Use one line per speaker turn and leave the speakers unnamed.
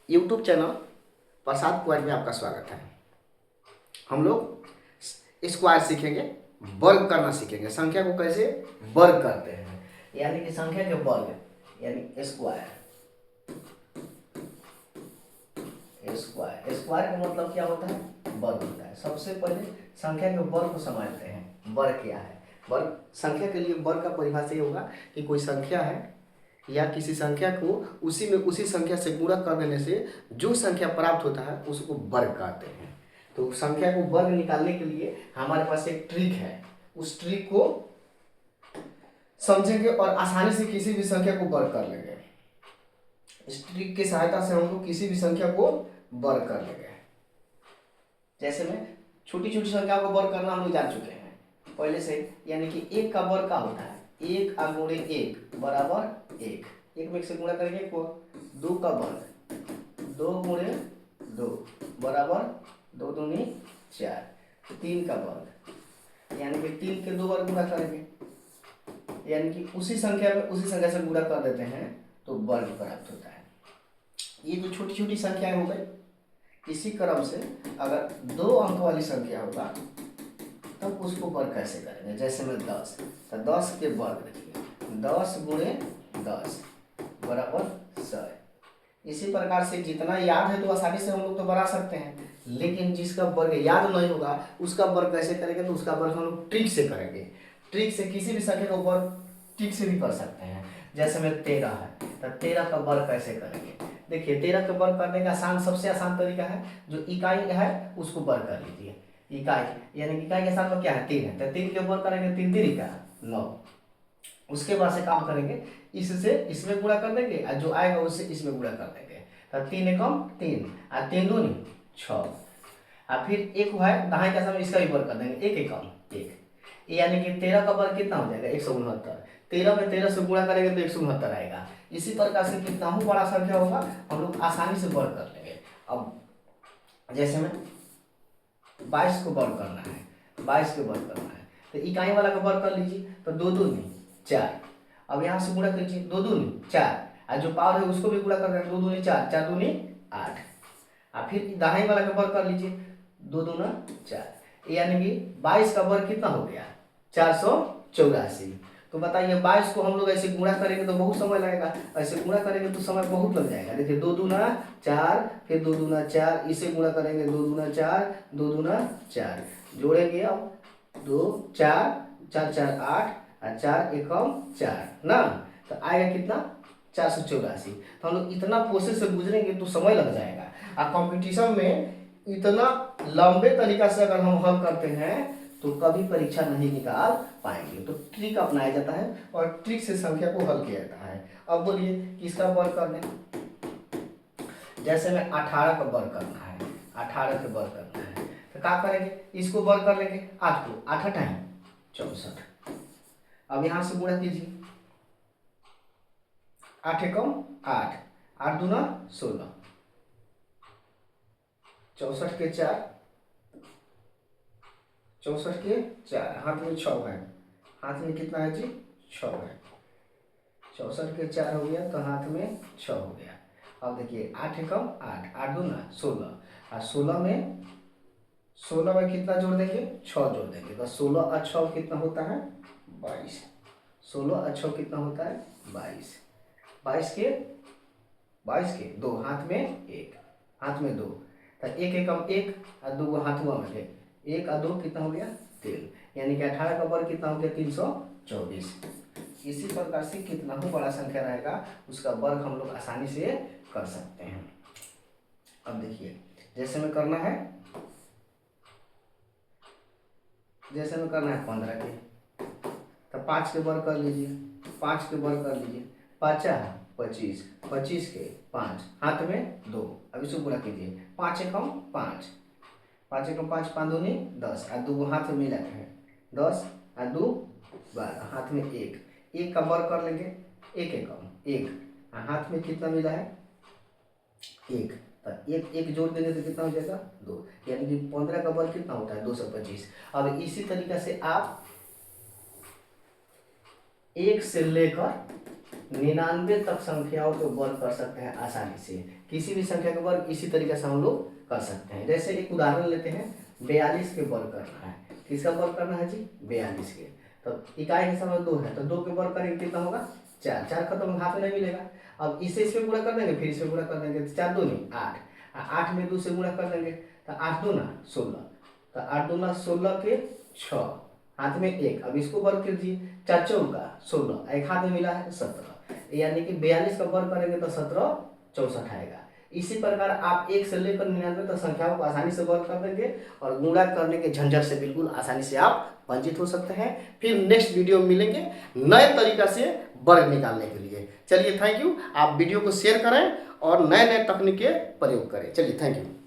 YouTube channel प्रसाद quad में आपका स्वागत है। हम लोग स्क्वायर सीखेंगे, वर्ग करना सीखेंगे। संख्या को कैसे वर्ग करते हैं, यानी कि संख्या के वर्ग यानी स्क्वायर। स्क्वायर स्क्वायर का मतलब क्या होता है? वर्ग होता है। सबसे पहले संख्या के वर्ग को समझते हैं। वर्ग क्या है? वर्ग संख्या के लिए वर्ग का परिभाषा ये होगा कि कोई संख्या है या किसी संख्या को उसी संख्या से गुणा कर देने से जो संख्या प्राप्त होता है उसको वर्ग कहते हैं। तो संख्या को वर्ग निकालने के लिए हमारे पास एक ट्रिक है। उस ट्रिक को समझेंगे और आसानी से किसी भी संख्या को वर्ग कर लेंगे। इस ट्रिक की सहायता से हम लोग किसी भी संख्या को वर्ग कर लेंगे। जैसे में छोटी छोटी संख्या को वर्ग करना हम लोग जान चुके हैं पहले से, यानी कि एक का वर्ग क्या होता है? एक गुणे एक बराबर एक। एक में एक से गुणा करेंगे को। दो का वर्ग, दो गुणे दो बराबर दो दूनी चार। तीन का वर्ग यानी कि तीन के दो बार गुणा करेंगे, यानी कि उसी संख्या में उसी संख्या से गुणा कर देते हैं तो वर्ग प्राप्त होता है। ये तो छोटी छोटी संख्याएं हो गई। इसी क्रम से अगर दो अंक वाली संख्या होगा तब उसको वर्ग कैसे करेंगे? जैसे में 10, तो 10 के वर्ग देखिए 10 गुणे 10 बराबर 100। इसी प्रकार से जितना याद है तो आसानी से हम लोग तो बना सकते हैं, लेकिन जिसका वर्ग याद नहीं होगा उसका वर्ग कैसे करेंगे? तो उसका वर्ग हम लोग ट्रिक से करेंगे। ट्रिक से किसी भी संख्या का वर्ग ट्रिक से भी कर सकते हैं। जैसे में 13 है, तो 13 का वर्ग कैसे करेंगे? देखिए 13 का वर्ग करने का सबसे आसान तरीका है, जो इकाई है उसको वर्ग कर लीजिए। इकाई यानी इकाई के साथ में क्या है? 3 है, तो 3 के वर्ग करेंगे, 3 3 का 9। उसके बाद से काम करेंगे, इससे इसमें गुणा कर देंगे और जो आएगा उससे इसमें गुणा कर देंगे। तो 3 एकम 3 और 3 दूनी 6। और फिर एक है दहाई का समय, इसका भी वर्ग कर देंगे, एक एकम एक। यानी कि 13 का वर्ग कितना हो जाएगा? 169। 13 में 13 से गुणा करेंगे तो 169 आएगा। इसी प्रकार से कितना ही बड़ा संख्या होगा हम लोग आसानी से वर्ग कर लेंगे। अब जैसे में 22 को वर्ग करना है, 22 को वर्ग करना है तो इकाई वाला का वर्ग कर लीजिए, तो दो दूनी 4। अब यहाँ से गुणा कीजिए, दो दूनी 4 और जो पावर है उसको भी गुणा कर देंगे, दो दूनी 4, 4 दूनी 8। और फिर दहाई वाला का वर्ग कर लीजिए, दो दूना 4, यानी कि 22 का वर्ग कितना हो गया? 484। तो बताइए 22 को हम लोग ऐसे गुणा करेंगे तो बहुत समय लगेगा, ऐसे गुणा करेंगे तो समय बहुत लग जाएगा। देखिए दो दूना 4, फिर दो दूना 4, इसे गुणा करेंगे, दो दूना 4, दो दूना 4, जोड़ेंगे अब 2 4 4 4 8 और 4 एकम 4 ना, तो आएगा कितना? 484। तो हम लोग इतना प्रोसेस से गुजरेंगे तो समय लग जाएगा। और कंपटीशन में इतना लंबे तरीका से अगर हम हल करते हैं तो कभी परीक्षा नहीं निकाल पाएंगे। तो ट्रिक अपनाया जाता है और ट्रिक से संख्या को हल किया जाता है। अब बोलिए किसका वर्ग करना है? जैसे में 18 का वर्ग करना है, 18 का वर्ग करना है तो क्या करेंगे? इसको वर्ग कर लेंगे 8 को, 8 टाइम 64। अब यहां से गुणा कीजिए, 8 एकम 8, 8 दूना 16, 64 के 4, 64 के 4, हाथ में 6 है, हाथ में कितना है जी? 6 है। 64 के 4 हो गया तो हाथ में 6 हो गया। अब देखिए 8 एकम 8, 8 दूना 16 और 16 में कितना जोड़ देंगे? 6 जोड़ देंगे, तो 16 और 6 कितना होता है? 22। 16 और 6 कितना होता है? 22। 22 के 2, हाथ में 1, हाथ में 2, तो 1 एकम 1 और 2 हाथुआ में है, 1 और 2 कितना हो गया? 3। यानी कि 18 का वर्ग कितना हो गया? 324। इसी प्रकार से कितना ही बड़ा संख्या रहेगा उसका वर्ग हम लोग आसानी से कर सकते हैं। अब देखिए जैसे में करना है, जैसे में करना है 15 के, तो 5 के वर्ग कर लीजिए, 5 के वर्ग कर लीजिए, 5 25, 25 के 5, हाथ में 2। अब इसको गुणा कीजिए, 5 एकम 5, 5 एकम 5, 5 दूनी 10 और 2 हाथ में मिला है 10 और 2 12, हाथ में 1, 1 का वर्ग कर लेंगे, 1 एकम 1, हाथ में कितना मिला है? 1, तो 1 1 जोड़ देंगे तो कितना हो जाएगा? 2, यानी कि 15 का वर्ग कितना होता है? 225। अब इसी तरीका से आप 1 से लेकर 99 तक संख्याओं को वर्ग कर सकते हैं आसानी से। किसी भी संख्या का वर्ग इसी तरीके से हम लोग कर सकते हैं। जैसे एक उदाहरण लेते हैं, 42 के वर्ग करना है। किसका वर्ग करना है जी? 42 के। तो इकाई के समय 2 है, तो 2 के वर्ग करेंगे कितना होगा? 4। 4 खत्म, हाथ में नहीं मिलेगा। अब इसे इसमें गुणा कर देंगे, फिर इसमें गुणा कर देंगे, 4 दूनी 8, 8 में 2 से गुणा कर देंगे, तो 8 दूना 16, तो 8 दूना 16 के 6, हाथ में 1। अब इसको वर्ग कर दिए, 4 चौका 16, एक हाथ में मिला है 17, यानी कि 42 का वर्ग करेंगे तो 17 64 आएगा। इसी प्रकार आप 1 से लेकर 99 तक संख्याओं को आसानी से वर्ग कर देंगे और गुणा करने के झंझट से बिल्कुल आसानी से आप वंचित हो सकते हैं। फिर नेक्स्ट वीडियो में मिलेंगे नए तरीका से वर्ग निकालने के लिए। चलिए थैंक यू। आप वीडियो को शेयर करें और नए नए तकनीक के प्रयोग करें। चलिए थैंक यू।